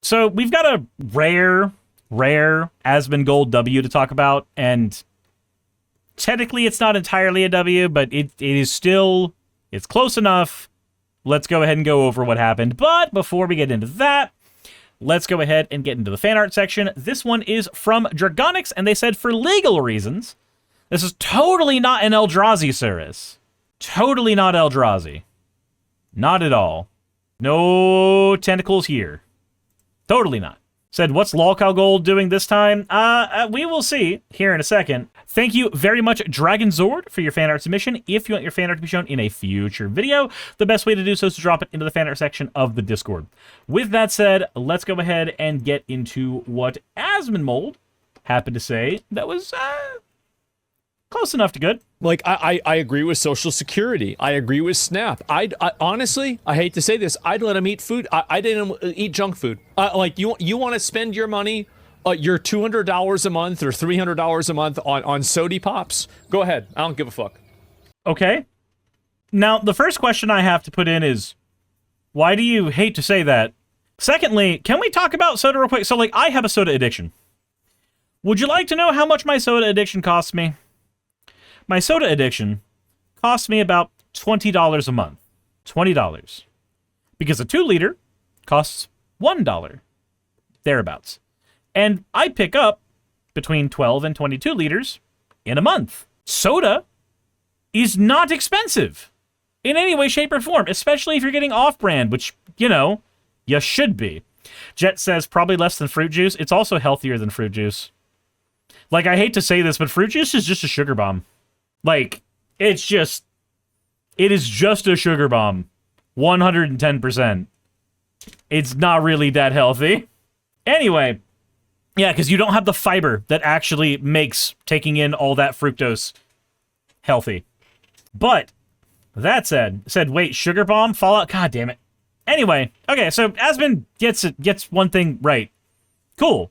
So we've got a rare Asmongold W to talk about, and technically it's not entirely a W, but it is still, it's close enough. Let's go ahead and go over what happened. But before we get into that, let's go ahead and get into the fan art section. This one is from Dragonix, and they said, for legal reasons, this is totally not an Eldrazi Suris. Totally not Eldrazi. Not at all. No tentacles here. Totally not. Said, what's Lolcow doing this time? We will see here in a second. Thank you very much, Dragonzord, for your fan art submission. If you want your fan art to be shown in a future video, the best way to do so is to drop it into the fan art section of the Discord. With that said, let's go ahead and get into what Asmongold happened to say that was close enough to good. Like, I agree with Social Security. I agree with SNAP. I honestly, I hate to say this, I'd let him eat food. I didn't eat junk food. Like, you want to spend your money, your $200 a month or $300 a month on Sody Pops? Go ahead. I don't give a fuck. Okay. Now, the first question I have to put in is, why do you hate to say that? Secondly, can we talk about soda real quick? So, like, I have a soda addiction. Would you like to know how much my soda addiction costs me? My soda addiction costs me about $20 a month. $20. Because a 2-liter costs $1. Thereabouts. And I pick up between 12 and 22 liters in a month. Soda is not expensive in any way, shape, or form, especially if you're getting off-brand, which, you know, you should be. Jet says probably less than fruit juice. It's also healthier than fruit juice. Like, I hate to say this, but fruit juice is just a sugar bomb. Like, it is just a sugar bomb. 110%. It's not really that healthy. Anyway, yeah, because you don't have the fiber that actually makes taking in all that fructose healthy. But, that said, wait, sugar bomb? Fallout? God damn it. Anyway, okay, so Asmon gets one thing right. Cool.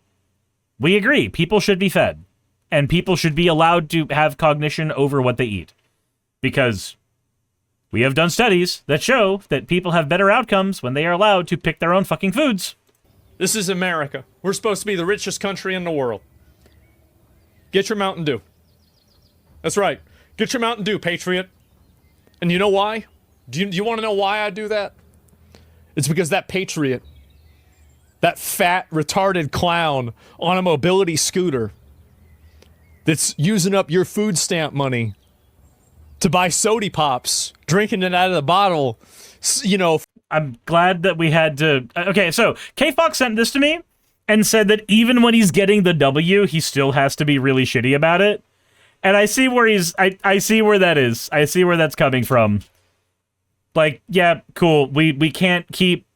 We agree. People should be fed. And people should be allowed to have cognition over what they eat. Because we have done studies that show that people have better outcomes when they are allowed to pick their own fucking foods. This is America. We're supposed to be the richest country in the world. Get your Mountain Dew. That's right. Get your Mountain Dew, patriot. And you know why? Do you want to know why I do that? It's because that patriot, that fat, retarded clown on a mobility scooter that's using up your food stamp money to buy Sody Pops, drinking it out of the bottle, you know. I'm glad that we had to... Okay, so K-Fox sent this to me and said that even when he's getting the W, he still has to be really shitty about it. And I see where he's... I see where that is. I see where that's coming from. Like, yeah, cool. We can't keep...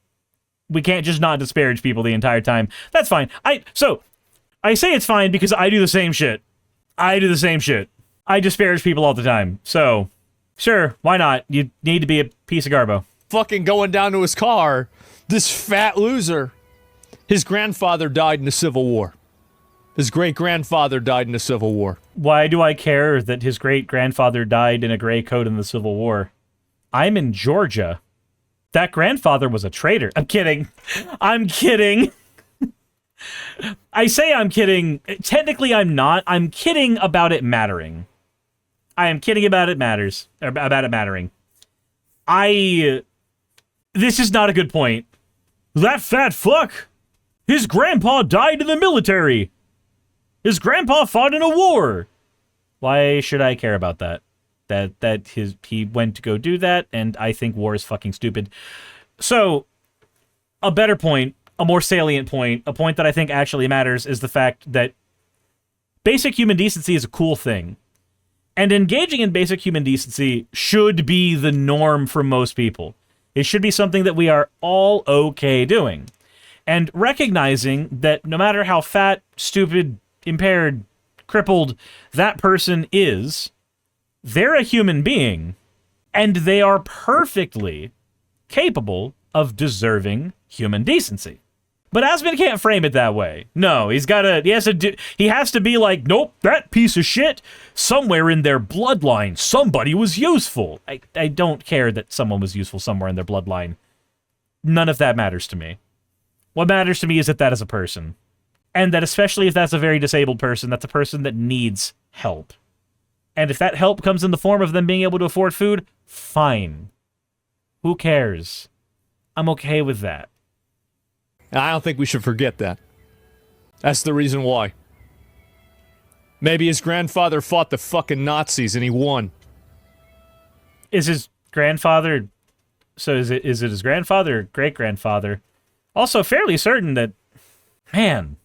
We can't just not disparage people the entire time. That's fine. So, I say it's fine because I do the same shit. I do the same shit. I disparage people all the time. So, sure, why not? You need to be a piece of garbo. Fucking going down to his car, this fat loser. His grandfather died in the Civil War. His great-grandfather died in the Civil War. Why do I care that his great-grandfather died in a gray coat in the Civil War? I'm in Georgia. That grandfather was a traitor. I'm kidding. I'm kidding. I say I'm kidding. Technically, I'm not. I'm kidding about it mattering. I am kidding about it matters. Or about it mattering. This is not a good point. That fat fuck! His grandpa died in the military! His grandpa fought in a war! Why should I care about that? He went to go do that, and I think war is fucking stupid. So, a better point, a more salient point, a point that I think actually matters is the fact that basic human decency is a cool thing. And engaging in basic human decency should be the norm for most people. It should be something that we are all okay doing. And recognizing that no matter how fat, stupid, impaired, crippled that person is, they're a human being, and they are perfectly capable of deserving human decency. But Asmon can't frame it that way. No, he has to be like, nope, that piece of shit, somewhere in their bloodline, somebody was useful. I don't care that someone was useful somewhere in their bloodline. None of that matters to me. What matters to me is that is a person. And that especially if that's a very disabled person, that's a person that needs help. And if that help comes in the form of them being able to afford food, fine. Who cares? I'm okay with that. I don't think we should forget that. That's the reason why. Maybe his grandfather fought the fucking Nazis and he won. Is his grandfather... So is it his grandfather or great-grandfather? Also fairly certain that... Man,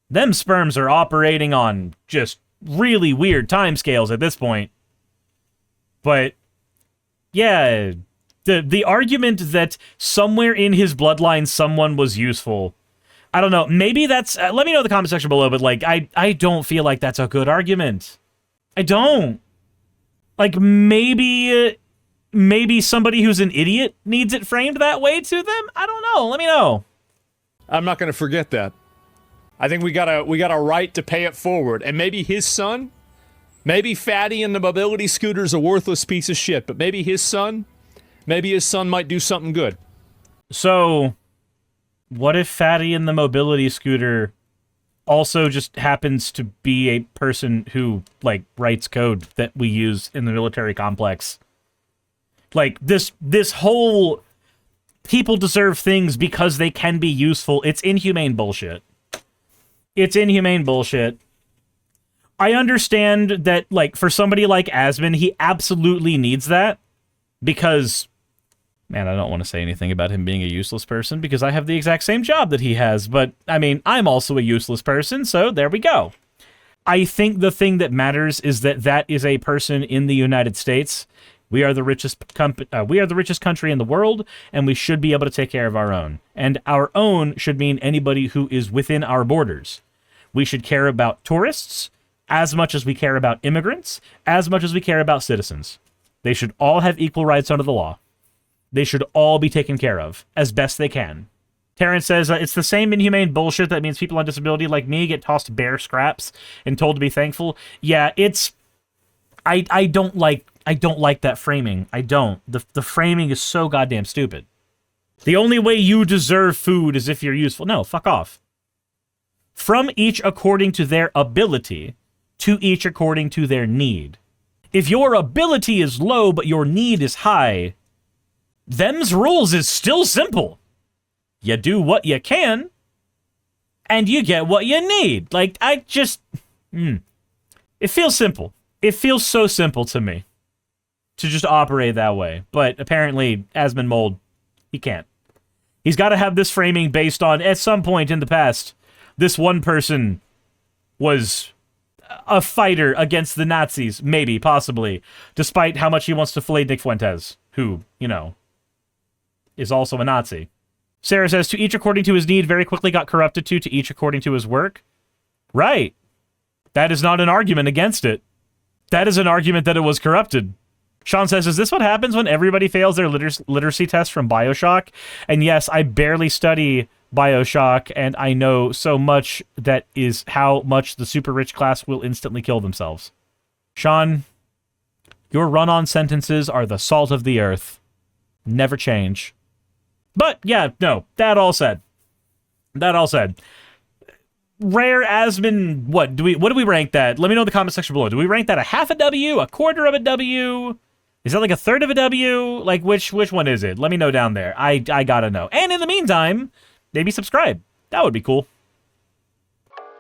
them sperms are operating on just really weird timescales at this point. But, yeah... The argument that somewhere in his bloodline someone was useful, I don't know, maybe that's, let me know in the comment section below, but like, I don't feel like that's a good argument. I don't. Like, maybe somebody who's an idiot needs it framed that way to them? I don't know, let me know. I'm not gonna forget that. I think we got a right to pay it forward, and maybe his son, maybe Fatty in the mobility scooter's a worthless piece of shit, but maybe his son might do something good. So, what if Fatty in the mobility scooter also just happens to be a person who, like, writes code that we use in the military complex? Like, this whole people deserve things because they can be useful, it's inhumane bullshit. It's inhumane bullshit. I understand that, like, for somebody like Asmon, he absolutely needs that, because... Man, I don't want to say anything about him being a useless person, because I have the exact same job that he has, but, I mean, I'm also a useless person, so there we go. I think the thing that matters is that is a person in the United States. We are the richest country in the world, and we should be able to take care of our own. And our own should mean anybody who is within our borders. We should care about tourists as much as we care about immigrants, as much as we care about citizens. They should all have equal rights under the law. They should all be taken care of, as best they can. Terrence says, it's the same inhumane bullshit that means people on disability like me get tossed bare scraps and told to be thankful. Yeah, it's... I don't like that framing. I don't. The framing is so goddamn stupid. The only way you deserve food is if you're useful. No, fuck off. From each according to their ability, to each according to their need. If your ability is low but your need is high... Them's rules is still simple. You do what you can, and you get what you need. Like, I just... It feels simple. It feels so simple to me to just operate that way. But apparently, Asmongold, he can't. He's got to have this framing based on, at some point in the past, this one person was a fighter against the Nazis. Maybe, possibly. Despite how much he wants to fillet Nick Fuentes, who, you know... is also a Nazi. Sarah says, to each according to his need very quickly got corrupted to each according to his work. Right. That is not an argument against it. That is an argument that it was corrupted. Sean says, is this what happens when everybody fails their literacy test from Bioshock? And yes, I barely study Bioshock, and I know so much that is how much the super rich class will instantly kill themselves. Sean, your run-on sentences are the salt of the earth. Never change. But, yeah, no, that all said. Rare Asmon, what do we rank that? Let me know in the comment section below. Do we rank that a half a W, a quarter of a W? Is that like a third of a W? Like, which one is it? Let me know down there. I gotta know. And in the meantime, maybe subscribe. That would be cool.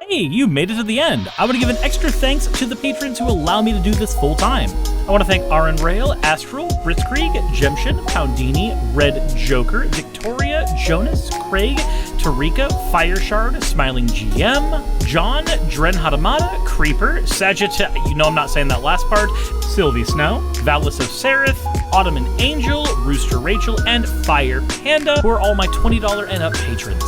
Hey, you made it to the end. I want to give an extra thanks to the patrons who allow me to do this full time. I want to thank Aaron Rail, Astral, Britzkrieg, Jemshin, Poundini, Red Joker, Victoria, Jonas, Craig, Tarika, Fireshard, Smiling GM, John, Dren Hadamada, Creeper, Sagitta, you know I'm not saying that last part, Sylvie Snow, Valis of Seraph, Ottoman Angel, Rooster Rachel, and Fire Panda, who are all my $20 and up patrons.